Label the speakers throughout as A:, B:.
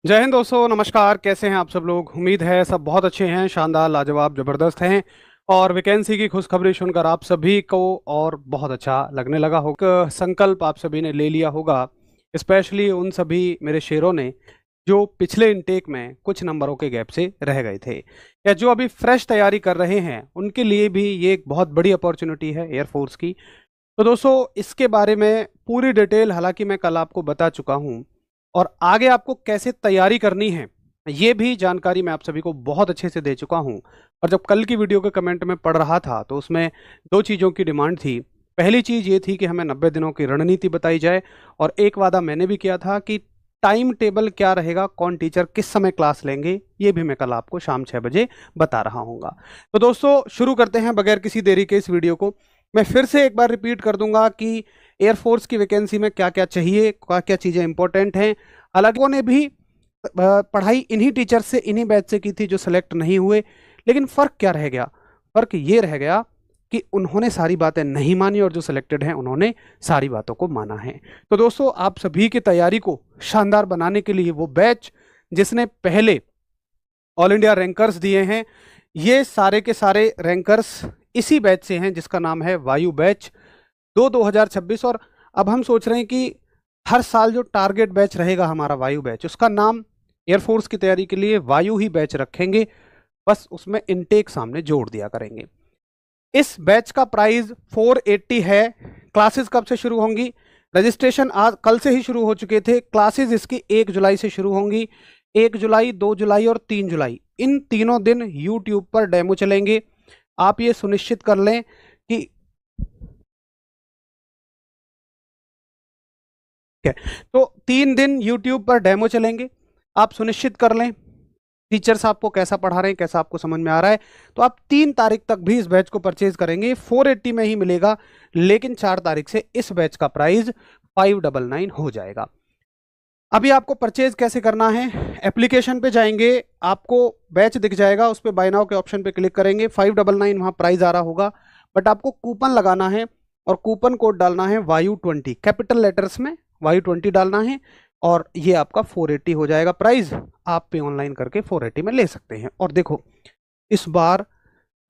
A: जय हिंद दोस्तों, नमस्कार। कैसे हैं आप सब लोग? उम्मीद है सब बहुत अच्छे हैं, शानदार, लाजवाब, जबरदस्त हैं। और वैकेंसी की खुशखबरी सुनकर आप सभी को और बहुत अच्छा लगने लगा होगा। संकल्प आप सभी ने ले लिया होगा, स्पेशली उन सभी मेरे शेरों ने जो पिछले इनटेक में कुछ नंबरों के गैप से रह गए थे, या जो अभी फ्रेश तैयारी कर रहे हैं, उनके लिए भी ये एक बहुत बड़ी अपॉर्चुनिटी है एयरफोर्स की। तो दोस्तों, इसके बारे में पूरी डिटेल हालांकि मैं कल आपको बता चुका हूं, और आगे आपको कैसे तैयारी करनी है ये भी जानकारी मैं आप सभी को बहुत अच्छे से दे चुका हूं। और जब कल की वीडियो के कमेंट में पढ़ रहा था तो उसमें दो चीज़ों की डिमांड थी। पहली चीज़ ये थी कि हमें 90 दिनों की रणनीति बताई जाए, और एक वादा मैंने भी किया था कि टाइम टेबल क्या रहेगा, कौन टीचर किस समय क्लास लेंगे, ये भी मैं कल आपको शाम 6 बजे बता रहा हूँ। तो दोस्तों, शुरू करते हैं बगैर किसी देरी के इस वीडियो को। मैं फिर से एक बार रिपीट कर दूंगा कि एयरफोर्स की वैकेंसी में क्या क्या चाहिए, क्या क्या चीज़ें इंपॉर्टेंट हैं। हालांकि उन्होंने भी पढ़ाई इन्हीं टीचर से, इन्हीं बैच से की थी जो सेलेक्ट नहीं हुए, लेकिन फ़र्क क्या रह गया? फ़र्क ये रह गया कि उन्होंने सारी बातें नहीं मानी, और जो सिलेक्टेड हैं उन्होंने सारी बातों को माना है। तो दोस्तों, आप सभी की तैयारी को शानदार बनाने के लिए वो बैच जिसने पहले ऑल इंडिया रैंकर्स दिए हैं, ये सारे के सारे रैंकर्स इसी बैच से हैं जिसका नाम है वायु बैच 2026। और अब हम सोच रहे हैं कि हर साल जो टारगेट बैच रहेगा हमारा वायु बैच, उसका नाम एयरफोर्स की तैयारी के लिए वायु ही बैच रखेंगे। बस उसमें इनटेक सामने जोड़ दिया करेंगे। इस बैच का प्राइस 480 है। क्लासेस कब से शुरू होंगी? रजिस्ट्रेशन आज कल से ही शुरू हो चुके थे। क्लासेस इसकी 1 जुलाई से शुरू होंगी। 1 जुलाई, 2 जुलाई और 3 जुलाई, इन तीनों दिन यूट्यूब पर डेमो चलेंगे। आप ये सुनिश्चित कर लें कि है, तो 3 दिन यूट्यूब पर डेमो चलेंगे। आप सुनिश्चित कर लें टीचर्स आपको कैसा पढ़ा रहे हैं, कैसा आपको समझ में आ रहा है। तो आप 3 तारीख तक भी इस बैच को परचेज करेंगे, 480 में ही मिलेगा। लेकिन 4 तारीख से इस बैच का प्राइस 599 हो जाएगा। अभी आपको परचेज कैसे करना है? एप्लीकेशन पे जाएंगे, आपको बैच दिख जाएगा, उस पर बाय नाउ के ऑप्शन पे क्लिक करेंगे। 599 वहाँ प्राइस आ रहा होगा, बट आपको कूपन लगाना है, और कूपन कोड डालना है वायु 20, कैपिटल लेटर्स में वायु 20 डालना है, और ये आपका 480 हो जाएगा प्राइस। आप पे ऑनलाइन करके 480 में ले सकते हैं। और देखो, इस बार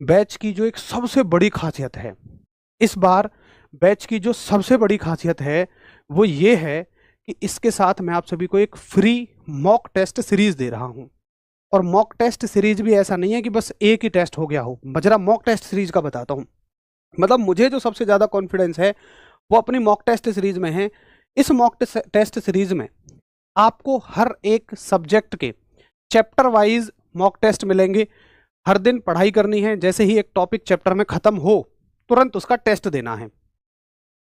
A: बैच की जो एक सबसे बड़ी खासियत है, इस बार बैच की जो सबसे बड़ी खासियत है वो ये है कि इसके साथ मैं आप सभी को एक फ्री मॉक टेस्ट सीरीज दे रहा हूं। और मॉक टेस्ट सीरीज भी ऐसा नहीं है कि बस एक ही टेस्ट हो गया हो। मैं जरा मॉक टेस्ट सीरीज का बताता हूं। मतलब मुझे जो सबसे ज्यादा कॉन्फिडेंस है वो अपनी मॉक टेस्ट सीरीज में है। इस मॉक टेस्ट सीरीज में आपको हर एक सब्जेक्ट के चैप्टर वाइज मॉक टेस्ट मिलेंगे। हर दिन पढ़ाई करनी है, जैसे ही एक टॉपिक चैप्टर में खत्म हो तुरंत उसका टेस्ट देना है।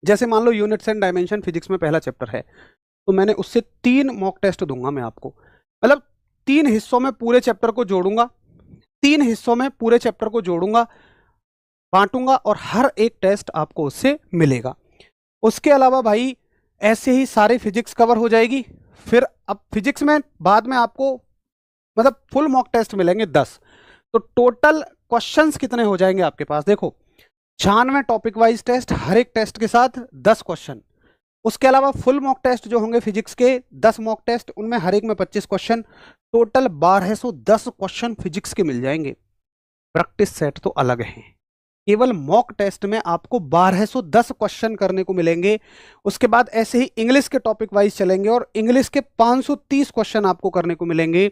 A: जैसे मान लो यूनिट्स एंड डायमेंशन फिजिक्स में पहला चैप्टर है, तो मैंने उससे 3 मॉक टेस्ट दूंगा मैं आपको। मतलब 3 हिस्सों में पूरे चैप्टर को जोड़ूंगा, 3 हिस्सों में पूरे चैप्टर को जोड़ूंगा, बांटूंगा, और हर एक टेस्ट आपको उससे मिलेगा। उसके अलावा भाई ऐसे ही सारे फिजिक्स कवर हो जाएगी। फिर अब फिजिक्स में बाद में आपको मतलब फुल मॉक टेस्ट मिलेंगे 10। तो टोटल क्वेश्चंस कितने हो जाएंगे आपके पास? देखो, 96 टॉपिक वाइज टेस्ट, हर एक टेस्ट के साथ 10 क्वेश्चन। उसके अलावा फुल मॉक टेस्ट जो होंगे फिजिक्स के 10 मॉक टेस्ट, उनमें हर एक में 25 क्वेश्चन। टोटल 1210 क्वेश्चन फिजिक्स के मिल जाएंगे। प्रैक्टिस सेट तो अलग है। केवल मॉक टेस्ट में आपको 1210 क्वेश्चन करने को मिलेंगे। उसके बाद ऐसे ही इंग्लिश के टॉपिक वाइज चलेंगे, और इंग्लिश के 530 क्वेश्चन आपको करने को मिलेंगे।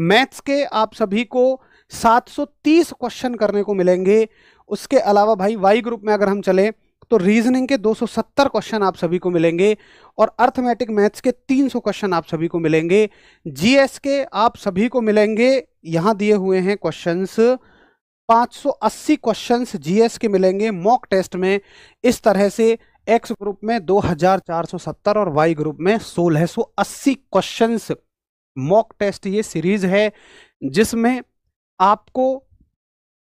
A: मैथ्स के आप सभी को 730 क्वेश्चन करने को मिलेंगे। उसके अलावा भाई वाई ग्रुप में अगर हम चलें तो रीजनिंग के 270 क्वेश्चन आप सभी को मिलेंगे, और अर्थमेटिक मैथ्स के 300 क्वेश्चन आप सभी को मिलेंगे। जीएस के आप सभी को मिलेंगे, यहां दिए हुए हैं क्वेश्चंस, 580 क्वेश्चंस जीएस के मिलेंगे मॉक टेस्ट में। इस तरह से एक्स ग्रुप में 2470 और वाई ग्रुप में 1680 क्वेश्चंस मॉक टेस्ट ये सीरीज है, जिसमें आपको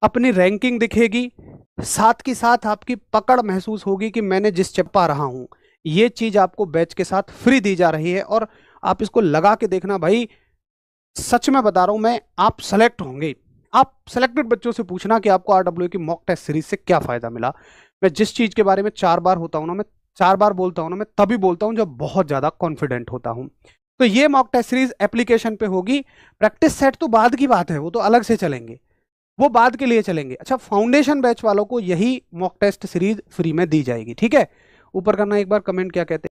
A: अपनी रैंकिंग दिखेगी, साथ के साथ आपकी पकड़ महसूस होगी कि मैंने जिस चप्पा रहा हूं, ये चीज आपको बैच के साथ फ्री दी जा रही है। और आप इसको लगा के देखना भाई, सच में बता रहा हूं मैं, आप सेलेक्ट होंगे। आप सेलेक्टेड बच्चों से पूछना कि आपको आरडब्ल्यू की मॉक टेस्ट सीरीज से क्या फायदा मिला। मैं जिस चीज के बारे में 4 बार होता हूं ना, मैं 4 बार बोलता हूं ना, मैं तभी बोलता हूं जब बहुत ज्यादा कॉन्फिडेंट होता हूं। तो ये मॉक टेस्ट सीरीज एप्लीकेशन पे होगी। प्रैक्टिस सेट तो बाद की बात है, वो तो अलग से चलेंगे, वो बाद के लिए चलेंगे। अच्छा, फाउंडेशन बैच वालों को यही मॉक टेस्ट सीरीज फ्री में दी जाएगी, ठीक है। ऊपर करना एक बार कमेंट क्या कहते हैं।